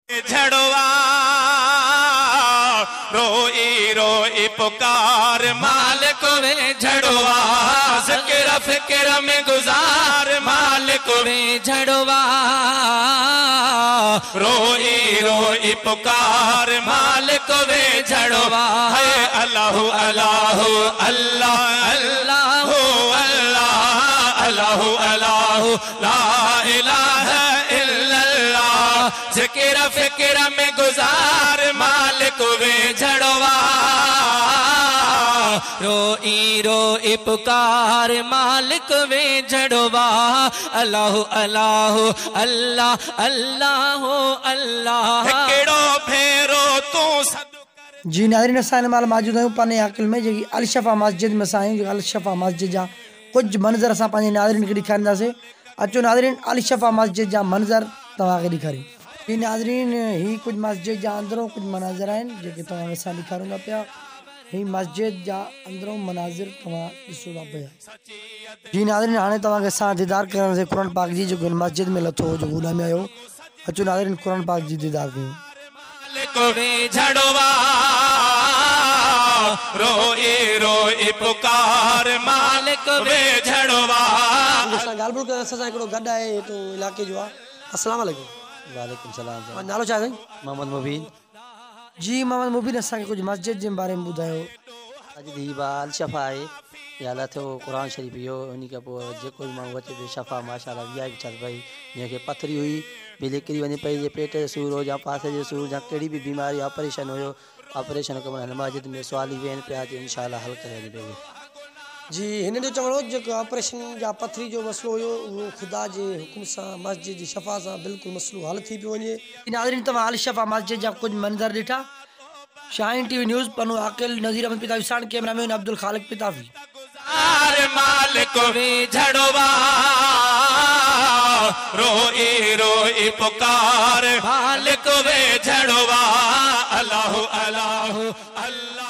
झड़वा रोई रोई पुकार मालिक वे झड़वा ज़िक्र फिक्र में गुजार मालिक वे झड़वा रोई रोई पुकार मालिक वे झड़वा है अल्लाह अल्लाह अल्लाह अल्लाह अल्लाह अल्लाह अल्लाह ला इलाहा इल्लल्लाह ज़िक्र फिक्र में गुजार मालिक वे झड़वा रोई रोई पुकार मालिक वे झड़वा अल्लाह अल्लाह अल्लाह अल्लाह अल्लाह केड़ो फेरो तू जी नाज़रीन असां माल मौजूद आहियूं पाने आकिल में जेकी अल शफ़ा मस्जिद में असां आहियूं अल शफ़ा मस्जिद जा कुछ मंज़र असां पंहिंजे नाज़रीन खे ॾेखारींदासीं। अचो नाज़रीन अल शफ़ा मस्जिद जा मंज़र तव्हांखे ॾेखारियूं। जी नाज़रीन ही कुछ मस्जिद जा अंदरों कुछ मनाज़र आहिनि जेके तव्हांखे असां ॾेखारूं था पिया। ही मस्जिद जा अंदरों मनाज़िर तव्हां ॾिसो था पिया। जी नाज़रीन हाणे तव्हांखे असां दीदार करणु क़ुरान पाक जी जेको मस्जिद में लथो जो ॻोल्हा में आयो। अचो नाज़रीन क़ुरान पाक जी दीदार कयूं। रोई रोई पुकार मालिक वे झड़वा गालबुल का असां हिकिड़ो गॾु आहे तो इलाइक़े जो आहे। अस्सलाम वालेकुम। वालेकुम सलाम। नालो छा साईं? मोहम्मद मुबीन। जी मोहम्मद मुबीन असांखे कुछ मस्जिद जे बारे में ॿुधायो। अॼु दी अल शफ़ा आहे या लथो क़ुरान शरीफ़ इहो उन खां पोइ जेको बि माण्हू अचे पियो शफ़ा माशाअल्लाह वीआई बि छॾ भई जंहिंखे पथरी हुई बिल किरी वञे पई जे पेट जो सूर हो या पासे जो सूर या कहिड़ी बि बीमारी ऑपरेशन हुयो ऑपरेशन करण हिन मस्जिद में सवाली वेहनि पिया जो इंशाअल्लाह हल करे वञे। जी हिन जो चवणो जेको ऑपरेशन या पथरी जो मसलो हुयो उहो ख़ुदा जे हुकुम सां मस्जिद जी शफ़ा सां बिल्कुलु मसलो हल थी पियो वञे। नाज़रीन तव्हां अल शफ़ा मस्जिद जा कुछ मंज़र ॾिठा। शाहीन टीवी न्यूज़ पनो आकिल नज़ीर अहमद पितावी साण कैमरामैन अब्दुल खालिक पितावी। मालिक वे झड़वा रोई रोई पुकार मालिक वे झड़वा अल्लाह अल्लाह अल्लाह।